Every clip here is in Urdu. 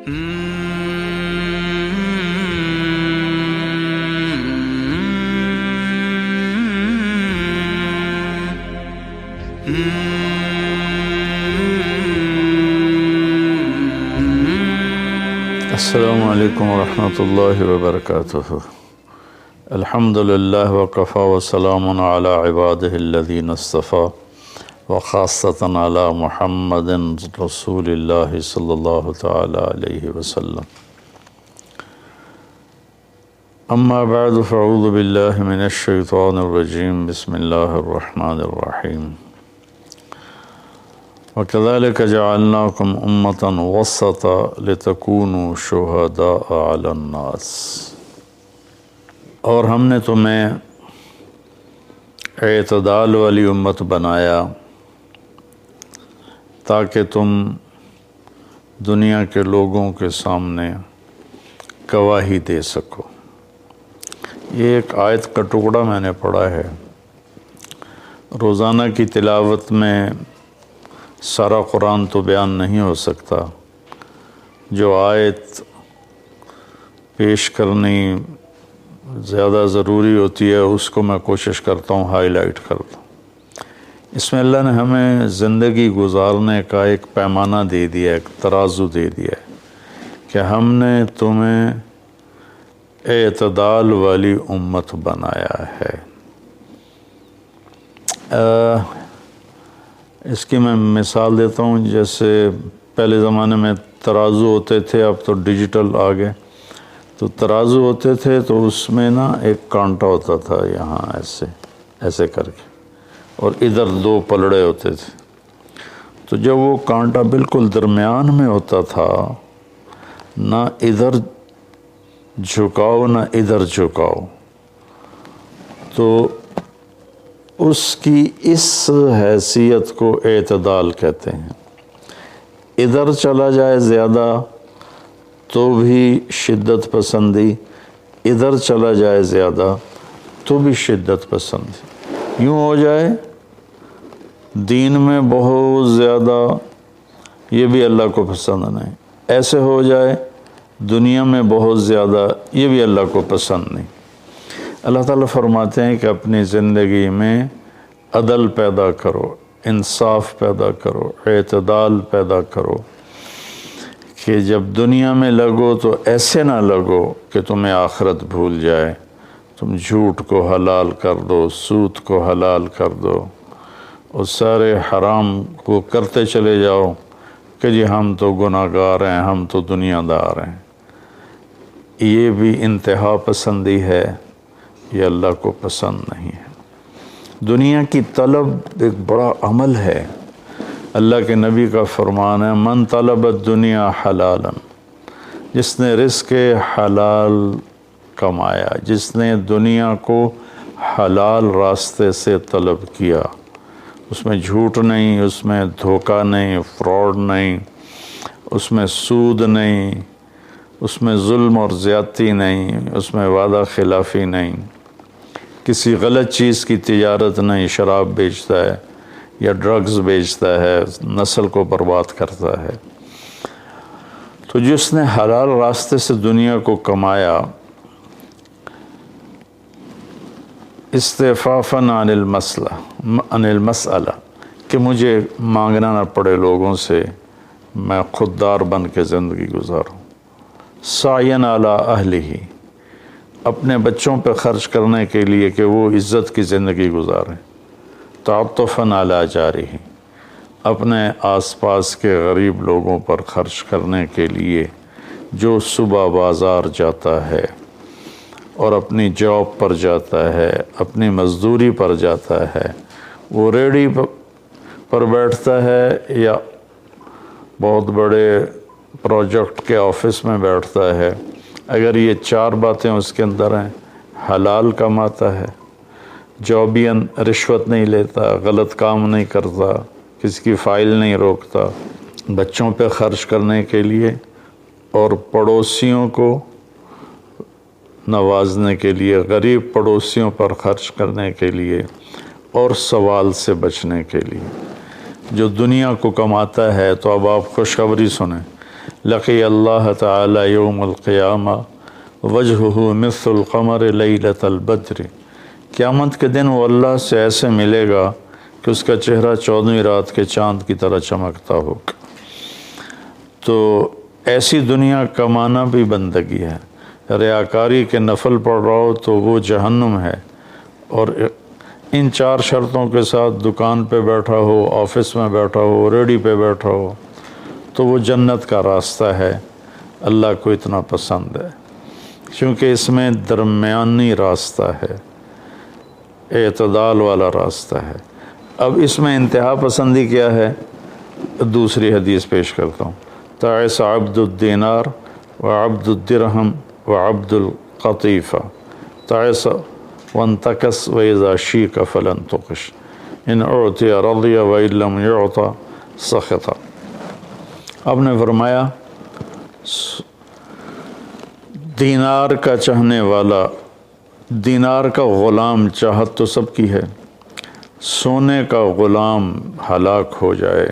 السلام علیکم ورحمۃ اللہ وبرکاتہ۔ الحمدللہ وکفی وسلام علی عبادہ الذین اصطفیٰ وخاصۃ علی محمد رسول اللہ صلی اللہ تعالی علیہ وسلم۔ اما بعد فاعوذ باللہ من الشیطان الرجیم، بسم اللہ الرحمن الرحیم۔ وَكَذَلِكَ جَعَلْنَاكُمْ أُمَّةً وَسَطًا لِتَكُونُوا شُهَدَاءَ عَلَى النَّاسِ، اور ہم نے تمہیں اعتدال والی امت بنایا تاکہ تم دنیا کے لوگوں کے سامنے گواہی دے سکو۔ یہ ایک آیت کا ٹکڑا میں نے پڑھا ہے۔ روزانہ کی تلاوت میں سارا قرآن تو بیان نہیں ہو سکتا، جو آیت پیش کرنی زیادہ ضروری ہوتی ہے اس کو میں کوشش کرتا ہوں ہائی لائٹ کر دوں۔ اس میں اللہ نے ہمیں زندگی گزارنے کا ایک پیمانہ دے دیا، ایک ترازو دے دیا ہے کہ ہم نے تمہیں اعتدال والی امت بنایا ہے۔ اس کی میں مثال دیتا ہوں، جیسے پہلے زمانے میں ترازو ہوتے تھے، اب تو ڈیجیٹل آ گئے۔ تو ترازو ہوتے تھے تو اس میں نا ایک کانٹا ہوتا تھا یہاں ایسے کر کے، اور ادھر دو پلڑے ہوتے تھے۔ تو جب وہ کانٹا بالکل درمیان میں ہوتا تھا، نہ ادھر جھکاؤ نہ ادھر جھکاؤ، تو اس کی اس حیثیت کو اعتدال کہتے ہیں۔ ادھر چلا جائے زیادہ تو بھی شدت پسندی، ادھر چلا جائے زیادہ تو بھی شدت پسندی۔ یوں ہو جائے دین میں بہت زیادہ، یہ بھی اللہ کو پسند نہیں۔ ایسے ہو جائے دنیا میں بہت زیادہ، یہ بھی اللہ کو پسند نہیں۔ اللہ تعالیٰ فرماتے ہیں کہ اپنی زندگی میں عدل پیدا کرو، انصاف پیدا کرو، اعتدال پیدا کرو، کہ جب دنیا میں لگو تو ایسے نہ لگو کہ تمہیں آخرت بھول جائے، تم جھوٹ کو حلال کر دو، سود کو حلال کر دو، اور سارے حرام کو کرتے چلے جاؤ کہ جی ہم تو گناہ گار ہیں، ہم تو دنیا دار ہیں۔ یہ بھی انتہا پسندی ہے، یہ اللہ کو پسند نہیں ہے۔ دنیا کی طلب ایک بڑا عمل ہے۔ اللہ کے نبی کا فرمان ہے، من طلب الدنیا حلالا، جس نے رزق حلال کمایا، جس نے دنیا کو حلال راستے سے طلب کیا، اس میں جھوٹ نہیں، اس میں دھوکہ نہیں، فراڈ نہیں، اس میں سود نہیں، اس میں ظلم اور زیادتی نہیں، اس میں وعدہ خلافی نہیں، کسی غلط چیز کی تجارت نہیں، شراب بیچتا ہے یا ڈرگز بیچتا ہے، نسل کو برباد کرتا ہے۔ تو جس نے حلال راستے سے دنیا کو کمایا، استعفافاً عن المسئلہ، کہ مجھے مانگنا نہ پڑے لوگوں سے، میں خوددار بن کے زندگی گزاروں۔ سعیاً علی اہلہ، اپنے بچوں پہ خرچ کرنے کے لیے کہ وہ عزت کی زندگی گزاریں۔ تعطفاً علی جارہ، اپنے آس پاس کے غریب لوگوں پر خرچ کرنے کے لیے، جو صبح بازار جاتا ہے اور اپنی جاب پر جاتا ہے، اپنی مزدوری پر جاتا ہے، وہ ریڑھی پر بیٹھتا ہے یا بہت بڑے پروجیکٹ کے آفس میں بیٹھتا ہے، اگر یہ چار باتیں اس کے اندر ہیں، حلال کماتا ہے، جابین رشوت نہیں لیتا، غلط کام نہیں کرتا، کسی کی فائل نہیں روکتا، بچوں پہ خرچ کرنے کے لیے اور پڑوسیوں کو نوازنے کے لیے، غریب پڑوسیوں پر خرچ کرنے کے لیے اور سوال سے بچنے کے لیے، جو دنیا کو کماتا ہے۔ تو اب آپ خوشخبری سنیں، لقی اللہ تعالی یوم القیامہ وجہہ مثل القمر لیلۃ البدر، قیامت کے دن وہ اللہ سے ایسے ملے گا کہ اس کا چہرہ 14ویں رات کے چاند کی طرح چمکتا ہوگا۔ تو ایسی دنیا کمانا بھی بندگی ہے۔ ریاکاری کے نفل پڑھ رہا ہو تو وہ جہنم ہے، اور ان 4 شرطوں کے ساتھ دکان پہ بیٹھا ہو، آفس میں بیٹھا ہو، ریڈی پہ بیٹھا ہو تو وہ جنت کا راستہ ہے۔ اللہ کو اتنا پسند ہے کیونکہ اس میں درمیانی راستہ ہے، اعتدال والا راستہ ہے۔ اب اس میں انتہا پسندی کیا ہے؟ دوسری حدیث پیش کرتا ہوں۔ تعس عبد الدینار وعبد الدرہم وعبد القطیفہ، تعس وانتکس وإذا شیک فلن تقش، ان اعطی رضی وإن لم یعط سخط۔ اب نے فرمایا دینار کا چاہنے والا، دینار کا غلام چاہت تو سب کی ہے، سونے کا غلام ہلاک ہو جائے،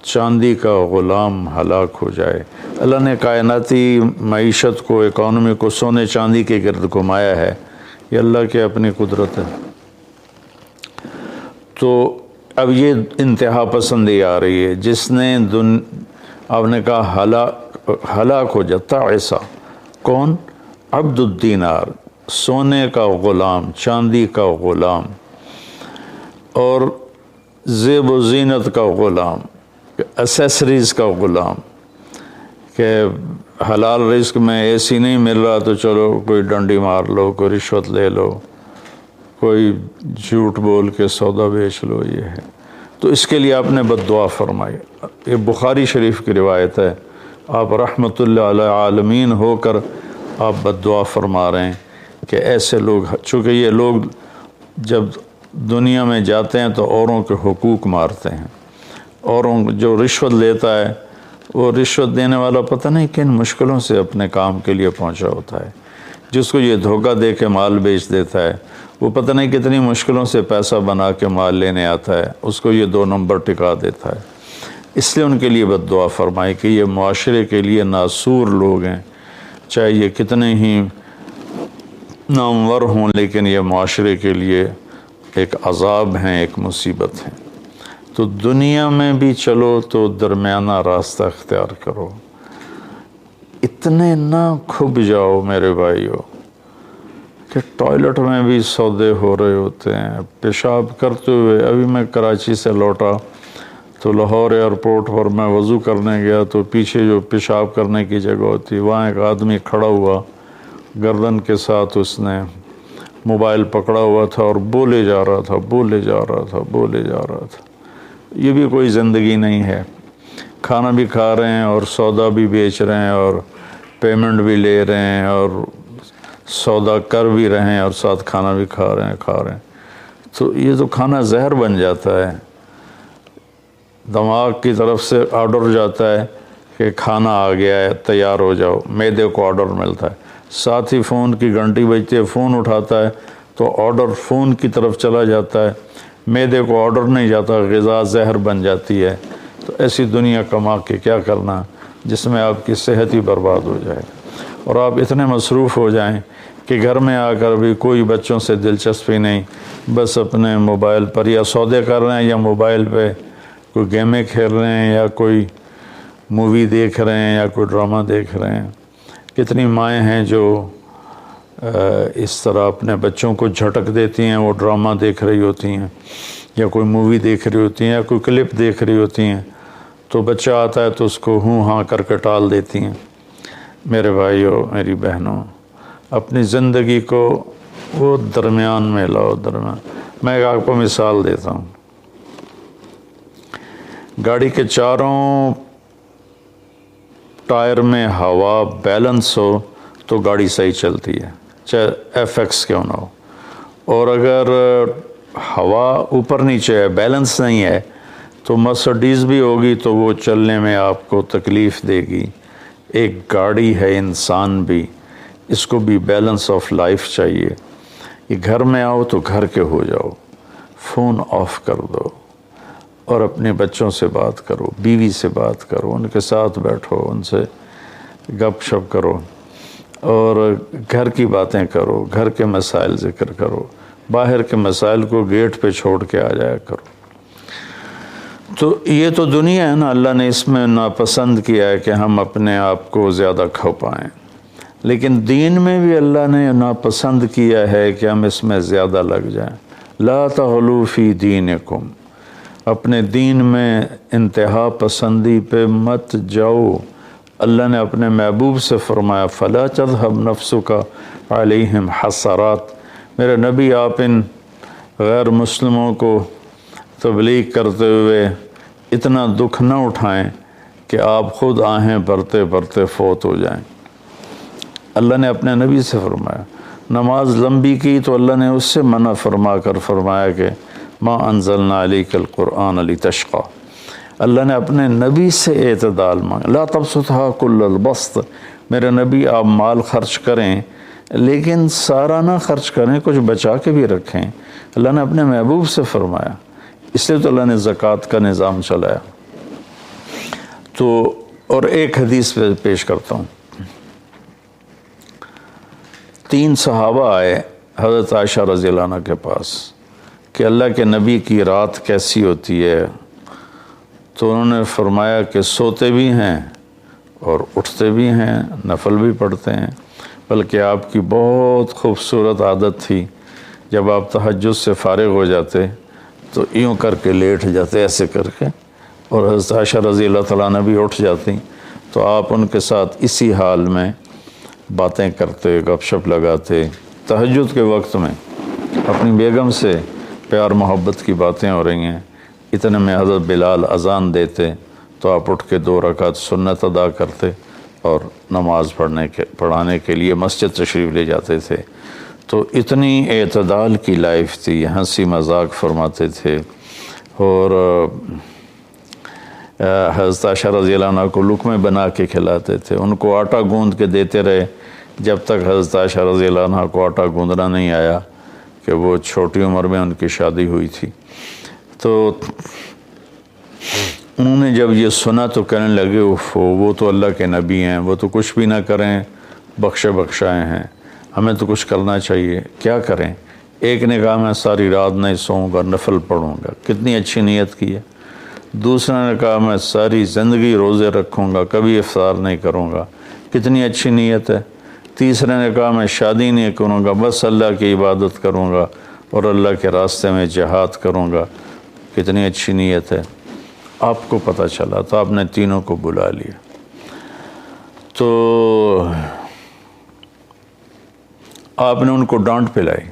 چاندی کا غلام ہلاک ہو جائے۔ اللہ نے کائناتی معیشت کو، اکانومی کو سونے چاندی کے گرد گھمایا ہے، یہ اللہ کی اپنی قدرت ہے۔ تو اب یہ انتہا پسندی آ رہی ہے، جس نے آپ نے کہا ہلاک ہو جاتا ایسا کون؟ عبد الدینار، سونے کا غلام، چاندی کا غلام، اور زیب و زینت کا غلام، اسیسریز کا غلام، کہ حلال رزق میں ایسی نہیں مل رہا تو چلو کوئی ڈنڈی مار لو، کوئی رشوت لے لو، کوئی جھوٹ بول کے سودا بیچ لو، یہ ہے۔ تو اس کے لیے آپ نے بد دعا فرمائی۔ یہ بخاری شریف کی روایت ہے، آپ رحمت اللہ علی عالمین ہو کر آپ بد دعا فرما رہے ہیں کہ ایسے لوگ، چونکہ یہ لوگ جب دنیا میں جاتے ہیں تو اوروں کے حقوق مارتے ہیں، اوروں جو رشوت لیتا ہے وہ رشوت دینے والا پتہ نہیں کن مشکلوں سے اپنے کام کے لیے پہنچا ہوتا ہے، جس کو یہ دھوکہ دے کے مال بیچ دیتا ہے وہ پتہ نہیں کتنی مشکلوں سے پیسہ بنا کے مال لینے آتا ہے، اس کو یہ 2 نمبر ٹکا دیتا ہے۔ اس لیے ان کے لیے بد دعا فرمائی کہ یہ معاشرے کے لیے ناسور لوگ ہیں، چاہے یہ کتنے ہی نامور ہوں، لیکن یہ معاشرے کے لیے ایک عذاب ہیں، ایک مصیبت ہے۔ تو دنیا میں بھی چلو تو درمیانہ راستہ اختیار کرو، اتنے نہ کھب جاؤ میرے بھائیو کہ ٹوائلٹ میں بھی سودے ہو رہے ہوتے ہیں، پیشاب کرتے ہوئے۔ ابھی میں کراچی سے لوٹا تو لاہور ایئرپورٹ پر میں وضو کرنے گیا تو پیچھے جو پیشاب کرنے کی جگہ ہوتی، وہاں ایک آدمی کھڑا ہوا، گردن کے ساتھ اس نے موبائل پکڑا ہوا تھا اور بولے جا رہا تھا، بولے جا رہا تھا، بولے جا رہا تھا۔ یہ بھی کوئی زندگی نہیں ہے، کھانا بھی کھا رہے ہیں اور سودا بھی بیچ رہے ہیں اور پیمنٹ بھی لے رہے ہیں اور سودا کر بھی رہے ہیں اور ساتھ کھانا بھی کھا رہے ہیں۔ تو یہ تو کھانا زہر بن جاتا ہے، دماغ کی طرف سے آرڈر جاتا ہے کہ کھانا آ گیا ہے، تیار ہو جاؤ، معدے کو آرڈر ملتا ہے، ساتھ ہی فون کی گھنٹی بجتی ہے، فون اٹھاتا ہے تو آرڈر فون کی طرف چلا جاتا ہے، معدے کو آرڈر نہیں جاتا، غذا زہر بن جاتی ہے۔ تو ایسی دنیا کما کے کیا کرنا جس میں آپ کی صحت ہی برباد ہو جائے اور آپ اتنے مصروف ہو جائیں کہ گھر میں آ کر بھی کوئی بچوں سے دلچسپی نہیں، بس اپنے موبائل پر یا سودے کر رہے ہیں یا موبائل پہ کوئی گیمیں کھیل رہے ہیں یا کوئی مووی دیکھ رہے ہیں یا کوئی ڈرامہ دیکھ رہے ہیں۔ کتنی مائیں ہیں جو اس طرح اپنے بچوں کو جھٹک دیتی ہیں، وہ ڈرامہ دیکھ رہی ہوتی ہیں یا کوئی مووی دیکھ رہی ہوتی ہیں یا کوئی کلپ دیکھ رہی ہوتی ہیں، تو بچہ آتا ہے تو اس کو ہوں ہاں کر کے ٹال دیتی ہیں۔ میرے بھائیو، میری بہنوں، اپنی زندگی کو وہ درمیان میں لاؤ، درمیان۔ میں ایک آپ کو مثال دیتا ہوں، گاڑی کے چاروں ٹائر میں ہوا بیلنس ہو تو گاڑی صحیح چلتی ہے، چاہے ایف ایکس کیوں نہ ہو، اور اگر ہوا اوپر نیچے ہے، بیلنس نہیں ہے، تو مرسڈیز بھی ہوگی تو وہ چلنے میں آپ کو تکلیف دے گی۔ ایک گاڑی ہے، انسان بھی، اس کو بھی بیلنس آف لائف چاہیے۔ یہ گھر میں آؤ تو گھر کے ہو جاؤ، فون آف کر دو اور اپنے بچوں سے بات کرو، بیوی سے بات کرو، ان کے ساتھ بیٹھو، ان سے گپ شپ کرو، اور گھر کی باتیں کرو، گھر کے مسائل ذکر کرو، باہر کے مسائل کو گیٹ پہ چھوڑ کے آ جایا کرو۔ تو یہ تو دنیا ہے نا، اللہ نے اس میں ناپسند کیا ہے کہ ہم اپنے آپ کو زیادہ کھو پائیں، لیکن دین میں بھی اللہ نے ناپسند کیا ہے کہ ہم اس میں زیادہ لگ جائیں۔ لا تغلوا فی دینکم، اپنے دین میں انتہا پسندی پہ مت جاؤ۔ اللہ نے اپنے محبوب سے فرمایا فلا تذهب نفسک علیہم حسرات، میرے نبی آپ ان غیر مسلموں کو تبلیغ کرتے ہوئے اتنا دکھ نہ اٹھائیں کہ آپ خود آہیں بھرتے بھرتے فوت ہو جائیں۔ اللہ نے اپنے نبی سے فرمایا، نماز لمبی کی تو اللہ نے اس سے منع فرما کر فرمایا کہ ما انزلنا علیک القرآن لتشقی۔ اللہ نے اپنے نبی سے اعتدال مانگا، لا تبسطها کل البسط، میرے نبی آپ مال خرچ کریں لیکن سارا نہ خرچ کریں، کچھ بچا کے بھی رکھیں۔ اللہ نے اپنے محبوب سے فرمایا، اس لیے تو اللہ نے زکوٰۃ کا نظام چلایا۔ تو اور ایک حدیث پہ پیش کرتا ہوں، 3 صحابہ آئے حضرت عائشہ رضی اللہ عنہ کے پاس کہ اللہ کے نبی کی رات کیسی ہوتی ہے، تو انہوں نے فرمایا کہ سوتے بھی ہیں اور اٹھتے بھی ہیں، نفل بھی پڑھتے ہیں، بلکہ آپ کی بہت خوبصورت عادت تھی، جب آپ تہجد سے فارغ ہو جاتے تو یوں کر کے لیٹ جاتے، ایسے کر کے، اور حضرت عائشہ رضی اللہ تعالیٰ عنہ بھی اٹھ جاتی تو آپ ان کے ساتھ اسی حال میں باتیں کرتے، گپ شپ لگاتے۔ تہجد کے وقت میں اپنی بیگم سے پیار محبت کی باتیں ہو رہی ہیں، اتنے میں حضرت بلال اذان دیتے تو آپ اٹھ کے 2 رکعت سنت ادا کرتے اور نماز پڑھانے کے لیے مسجد تشریف لے جاتے تھے۔ تو اتنی اعتدال کی لائف تھی، ہنسی مذاق فرماتے تھے، اور حضرت عائشہ رضی اللہ عنہ کو لقمے بنا کے کھلاتے تھے، ان کو آٹا گوندھ کے دیتے رہے جب تک حضرت عائشہ رضی اللہ عنہ کو آٹا گوندھنا نہیں آیا، کہ وہ چھوٹی عمر میں ان کی شادی ہوئی تھی۔ تو انہوں نے جب یہ سنا تو کہنے لگے وہ تو اللہ کے نبی ہیں، وہ تو کچھ بھی نہ کریں، بخشے بخشائے ہیں، ہمیں تو کچھ کرنا چاہیے، کیا کریں؟ ایک نے کہا میں ساری رات نہیں سوؤں گا، نفل پڑھوں گا، کتنی اچھی نیت کی ہے۔ دوسرے نے کہا میں ساری زندگی روزے رکھوں گا، کبھی افطار نہیں کروں گا، کتنی اچھی نیت ہے۔ تیسرے نے کہا میں شادی نہیں کروں گا، بس اللہ کی عبادت کروں گا اور اللہ کے راستے میں جہاد کروں گا، کتنی اچھی نیت ہے۔ آپ کو پتہ چلا تو آپ نے تینوں کو بلا لیا۔ تو آپ نے ان کو ڈانٹ پلائی،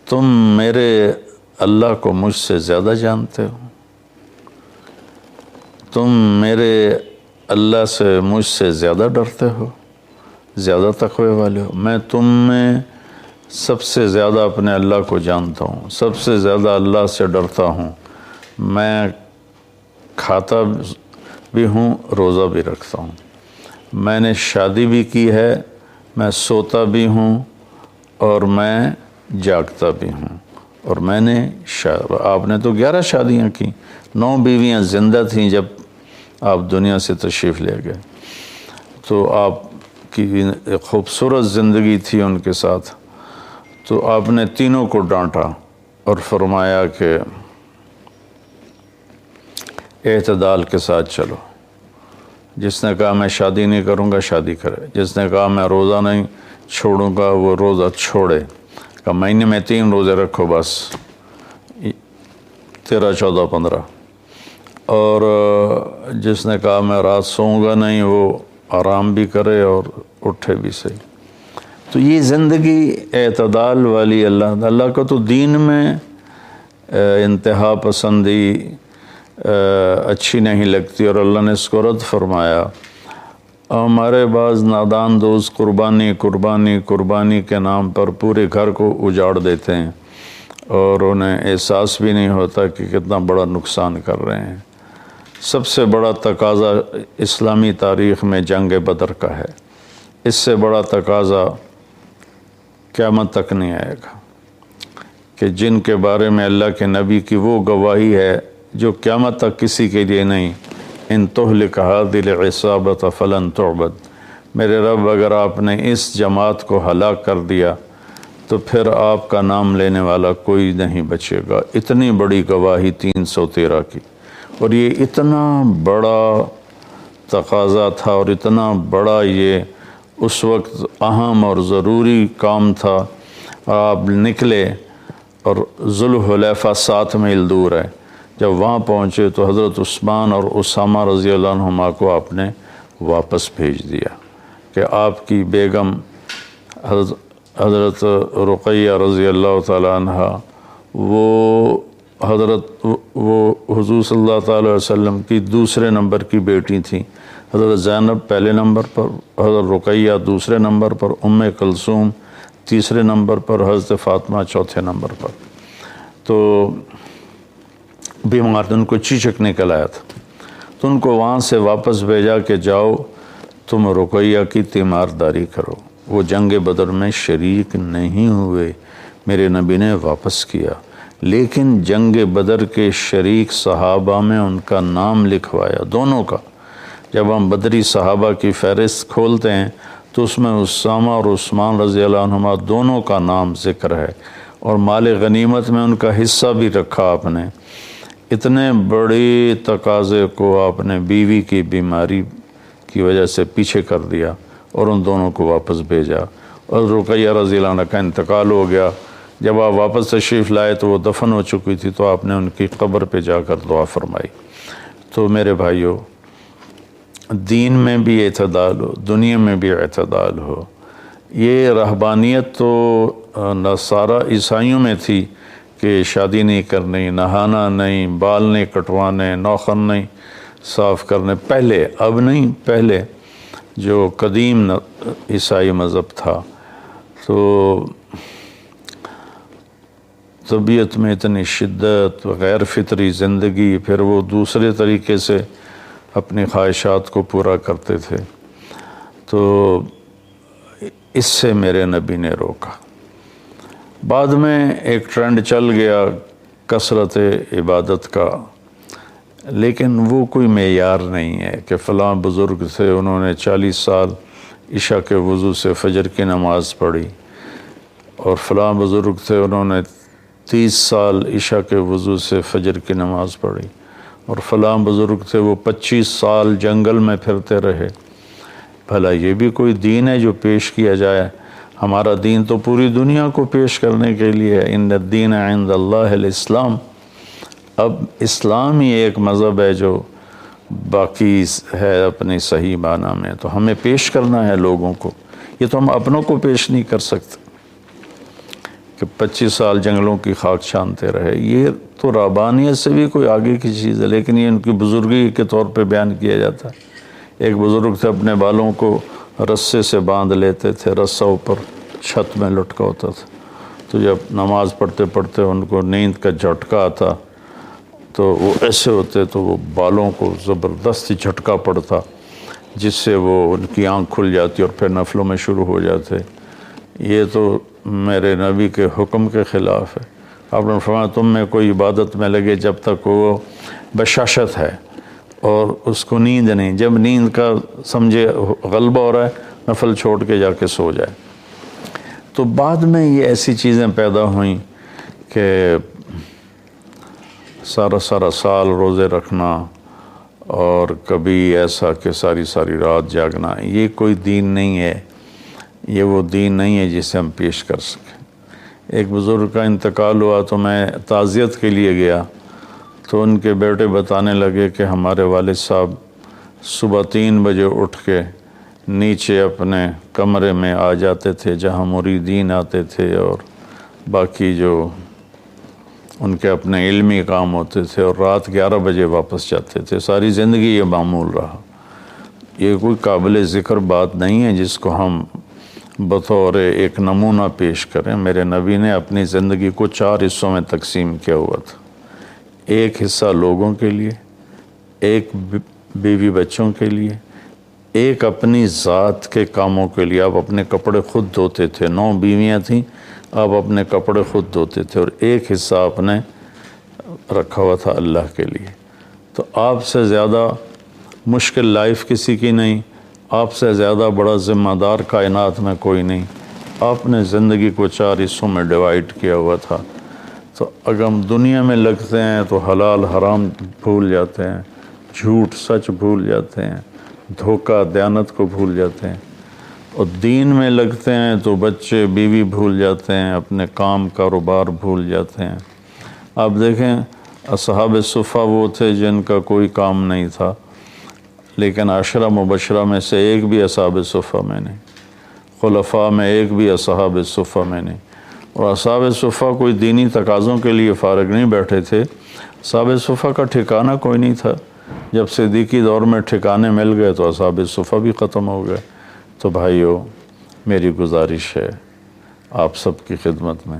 تم میرے اللہ کو مجھ سے زیادہ جانتے ہو، تم میرے اللہ سے مجھ سے زیادہ ڈرتے ہو، زیادہ تقوی والے ہو، میں تم میں سب سے زیادہ اپنے اللہ کو جانتا ہوں، سب سے زیادہ اللہ سے ڈرتا ہوں، میں کھاتا بھی ہوں، روزہ بھی رکھتا ہوں، میں نے شادی بھی کی ہے، میں سوتا بھی ہوں اور میں جاگتا بھی ہوں، اور میں نے آپ نے تو 11 شادیاں کی، 9 بیویاں زندہ تھیں جب آپ دنیا سے تشریف لے گئے، تو آپ کی خوبصورت زندگی تھی ان کے ساتھ۔ تو آپ نے تینوں کو ڈانٹا اور فرمایا کہ اعتدال کے ساتھ چلو، جس نے کہا میں شادی نہیں کروں گا شادی کرے، جس نے کہا میں روزہ نہیں چھوڑوں گا وہ روزہ چھوڑے، کہ مہینے میں 3 روزے رکھو بس، 13، 14، 15، اور جس نے کہا میں رات سوؤں گا نہیں وہ آرام بھی کرے اور اٹھے بھی صحیح۔ تو یہ زندگی اعتدال والی اللہ کو تو دین میں انتہا پسندی اچھی نہیں لگتی، اور اللہ نے اس کو رد فرمایا۔ ہمارے بعض نادان دوست قربانی قربانی قربانی کے نام پر پورے گھر کو اجاڑ دیتے ہیں اور انہیں احساس بھی نہیں ہوتا کہ کتنا بڑا نقصان کر رہے ہیں۔ سب سے بڑا تقاضا اسلامی تاریخ میں جنگ بدر کا ہے، اس سے بڑا تقاضا قیامت تک نہیں آئے گا۔ کہ جن کے بارے میں اللہ کے نبی کی وہ گواہی ہے جو قیامت تک کسی کے لیے نہیں، ان تہلک هذه العصابة فلن تعبد، میرے رب اگر آپ نے اس جماعت کو ہلاک کر دیا تو پھر آپ کا نام لینے والا کوئی نہیں بچے گا۔ اتنی بڑی گواہی 313 کی، اور یہ اتنا بڑا تقاضا تھا اور اتنا بڑا یہ اس وقت اہم اور ضروری کام تھا۔ آپ نکلے اور ذوالحلیفہ 7 میل دور ہے، جب وہاں پہنچے تو حضرت عثمان اور اسامہ رضی اللہ عنہما کو آپ نے واپس بھیج دیا کہ آپ کی بیگم حضرت رقیہ رضی اللہ تعالی عنہ وہ حضور صلی اللہ تعالی علیہ وسلم کی دوسرے نمبر کی بیٹی تھیں۔ حضرت زینب پہلے نمبر پر، حضرت رقیہ دوسرے نمبر پر، ام کلثوم تیسرے نمبر پر، حضرت فاطمہ چوتھے نمبر پر۔ تو بیمار ان کو چیچک نکل آیا تھا، تو ان کو وہاں سے واپس بھیجا کہ جاؤ تم رقیہ کی تیمارداری کرو۔ وہ جنگ بدر میں شریک نہیں ہوئے، میرے نبی نے واپس کیا، لیکن جنگ بدر کے شریک صحابہ میں ان کا نام لکھوایا، دونوں کا۔ جب ہم بدری صحابہ کی فہرست کھولتے ہیں تو اس میں اسامہ اور عثمان رضی اللہ عنہما دونوں کا نام ذکر ہے، اور مال غنیمت میں ان کا حصہ بھی رکھا آپ نے۔ اتنے بڑے تقاضے کو آپ نے بیوی کی بیماری کی وجہ سے پیچھے کر دیا اور ان دونوں کو واپس بھیجا، اور رقیہ رضی اللہ عنہ کا انتقال ہو گیا۔ جب آپ واپس تشریف لائے تو وہ دفن ہو چکی تھی، تو آپ نے ان کی قبر پہ جا کر دعا فرمائی۔ تو میرے بھائیوں، دین میں بھی اعتدال ہو، دنیا میں بھی اعتدال ہو۔ یہ رہبانیت تو نصارہ عیسائیوں میں تھی کہ شادی نہیں کرنی، نہانا نہیں، بال نہیں کٹوانے، نوخن نہیں صاف کرنے، پہلے، اب نہیں، پہلے جو قدیم عیسائی مذہب تھا۔ تو طبیعت میں اتنی شدت، غیر فطری زندگی، پھر وہ دوسرے طریقے سے اپنی خواہشات کو پورا کرتے تھے، تو اس سے میرے نبی نے روکا۔ بعد میں ایک ٹرینڈ چل گیا کثرت عبادت کا، لیکن وہ کوئی معیار نہیں ہے کہ فلاں بزرگ تھے، انہوں نے 40 سال عشاء کے وضو سے فجر کی نماز پڑھی، اور فلاں بزرگ تھے انہوں نے 30 سال عشاء کے وضو سے فجر کی نماز پڑھی، اور فلاں بزرگ تھے وہ 25 سال جنگل میں پھرتے رہے۔ بھلا یہ بھی کوئی دین ہے جو پیش کیا جائے؟ ہمارا دین تو پوری دنیا کو پیش کرنے کے لیے ہے۔ ان الدین عند اللہ الاسلام۔ اب اسلام ہی ایک مذہب ہے جو باقی ہے اپنی صحیح معنی میں، تو ہمیں پیش کرنا ہے لوگوں کو۔ یہ تو ہم اپنوں کو پیش نہیں کر سکتے کہ 25 سال جنگلوں کی خاک چھانتے رہے۔ یہ تو رہبانیت سے بھی کوئی آگے کی چیز ہے، لیکن یہ ان کی بزرگی کے طور پہ بیان کیا جاتا ہے۔ ایک بزرگ تھے، اپنے بالوں کو رسے سے باندھ لیتے تھے، رسہ اوپر چھت میں لٹکا ہوتا تھا، تو جب نماز پڑھتے پڑھتے ان کو نیند کا جھٹکا آتا تو وہ ایسے ہوتے تو وہ بالوں کو زبردستی جھٹکا پڑتا، جس سے وہ ان کی آنکھ کھل جاتی اور پھر نفلوں میں شروع ہو جاتے۔ یہ تو میرے نبی کے حکم کے خلاف ہے۔ آپ نے فرمایا تم میں کوئی عبادت میں لگے جب تک وہ بشاشت ہے اور اس کو نیند نہیں، جب نیند کا سمجھے غلبہ ہو رہا ہے نفل چھوڑ کے جا کے سو جائے۔ تو بعد میں یہ ایسی چیزیں پیدا ہوئیں کہ سارا سال روزے رکھنا، اور کبھی ایسا کہ ساری رات جاگنا، یہ کوئی دین نہیں ہے، یہ وہ دین نہیں ہے جسے ہم پیش کر سکیں۔ ایک بزرگ کا انتقال ہوا تو میں تعزیت کے لیے گیا، تو ان کے بیٹے بتانے لگے کہ ہمارے والد صاحب صبح 3 بجے اٹھ کے نیچے اپنے کمرے میں آ جاتے تھے جہاں مریدین آتے تھے اور باقی جو ان کے اپنے علمی کام ہوتے تھے، اور رات 11 بجے واپس جاتے تھے۔ ساری زندگی یہ معمول رہا۔ یہ کوئی قابل ذکر بات نہیں ہے جس کو ہم بطور ایک نمونہ پیش کریں۔ میرے نبی نے اپنی زندگی کو 4 حصوں میں تقسیم کیا ہوا تھا۔ ایک حصہ لوگوں کے لیے، ایک بیوی بچوں کے لیے، ایک اپنی ذات کے کاموں کے لیے۔ آپ اپنے کپڑے خود دھوتے تھے، 9 بیویاں تھیں، آپ اپنے کپڑے خود دھوتے تھے اور ایک حصہ آپ نے رکھا ہوا تھا اللہ کے لیے۔ تو آپ سے زیادہ مشکل لائف کسی کی نہیں، آپ سے زیادہ بڑا ذمہ دار کائنات میں کوئی نہیں۔ آپ نے زندگی کو 4 حصوں میں ڈیوائیڈ کیا ہوا تھا۔ تو اگر ہم دنیا میں لگتے ہیں تو حلال حرام بھول جاتے ہیں، جھوٹ سچ بھول جاتے ہیں، دھوکہ دیانت کو بھول جاتے ہیں، اور دین میں لگتے ہیں تو بچے بیوی بھول جاتے ہیں، اپنے کام کاروبار بھول جاتے ہیں۔ آپ دیکھیں اصحاب صفہ وہ تھے جن کا کوئی کام نہیں تھا، لیکن 10 مبشرہ میں سے ایک بھی اصحاب صفہ میں نہیں، خلفاء میں ایک بھی اصحاب صفہ میں نہیں۔ اور اصحاب صفہ کوئی دینی تقاضوں کے لیے فارغ نہیں بیٹھے تھے، اصحاب صفہ کا ٹھکانہ کوئی نہیں تھا۔ جب صدیقی دور میں ٹھکانے مل گئے تو اصحاب صفہ بھی ختم ہو گئے۔ تو بھائیو، میری گزارش ہے آپ سب کی خدمت میں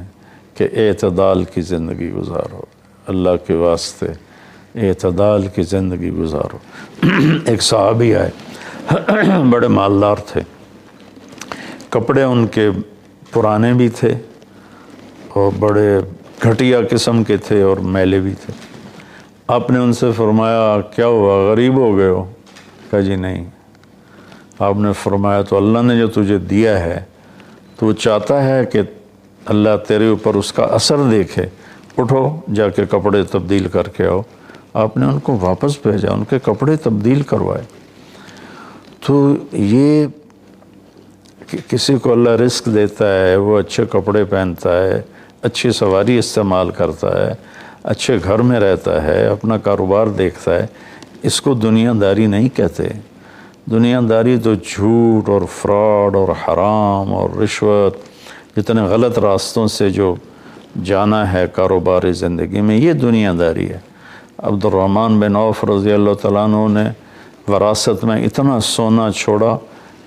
کہ اعتدال کی زندگی گزارو، اللہ کے واسطے اعتدال کی زندگی گزارو۔ ایک صحابی آئے، بڑے مالدار تھے، کپڑے ان کے پرانے بھی تھے اور بڑے گھٹیا قسم کے تھے اور میلے بھی تھے۔ آپ نے ان سے فرمایا کیا ہوا، غریب ہو گئے ہو؟ کہا جی نہیں۔ آپ نے فرمایا تو اللہ نے جو تجھے دیا ہے تو وہ چاہتا ہے کہ اللہ تیرے اوپر اس کا اثر دیکھے، اٹھو جا کے کپڑے تبدیل کر کے آؤ۔ آپ نے ان کو واپس بھیجا، ان کے کپڑے تبدیل کروائے۔ تو یہ کہ کسی کو اللہ رزق دیتا ہے، وہ اچھے کپڑے پہنتا ہے، اچھی سواری استعمال کرتا ہے، اچھے گھر میں رہتا ہے، اپنا کاروبار دیکھتا ہے، اس کو دنیا داری نہیں کہتے۔ دنیا داری تو جھوٹ اور فراڈ اور حرام اور رشوت، جتنے غلط راستوں سے جو جانا ہے کاروباری زندگی میں، یہ دنیا داری ہے۔ عبد الرحمن بن عوف رضی اللہ تعالیٰ عنہ نے وراثت میں اتنا سونا چھوڑا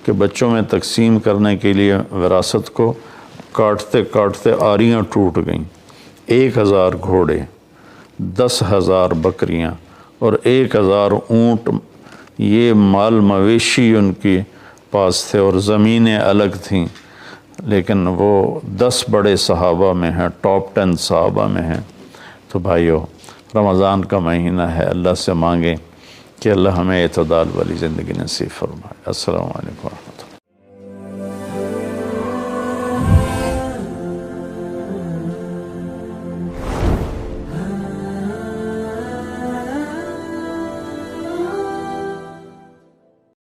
کہ بچوں میں تقسیم کرنے کے لیے وراثت کو کاٹتے کاٹتے آریاں ٹوٹ گئیں۔ 1000 گھوڑے، 10,000 بکریاں اور 1000 اونٹ، یہ مال مویشی ان کے پاس تھے، اور زمینیں الگ تھیں، لیکن وہ 10 بڑے صحابہ میں ہیں، ٹاپ 10 صحابہ میں ہیں۔ تو بھائیو، رمضان کا مہینہ ہے، اللہ سے مانگیں کہ اللہ ہمیں اعتدال والی زندگی نصیب فرمائے۔ السلام علیکم۔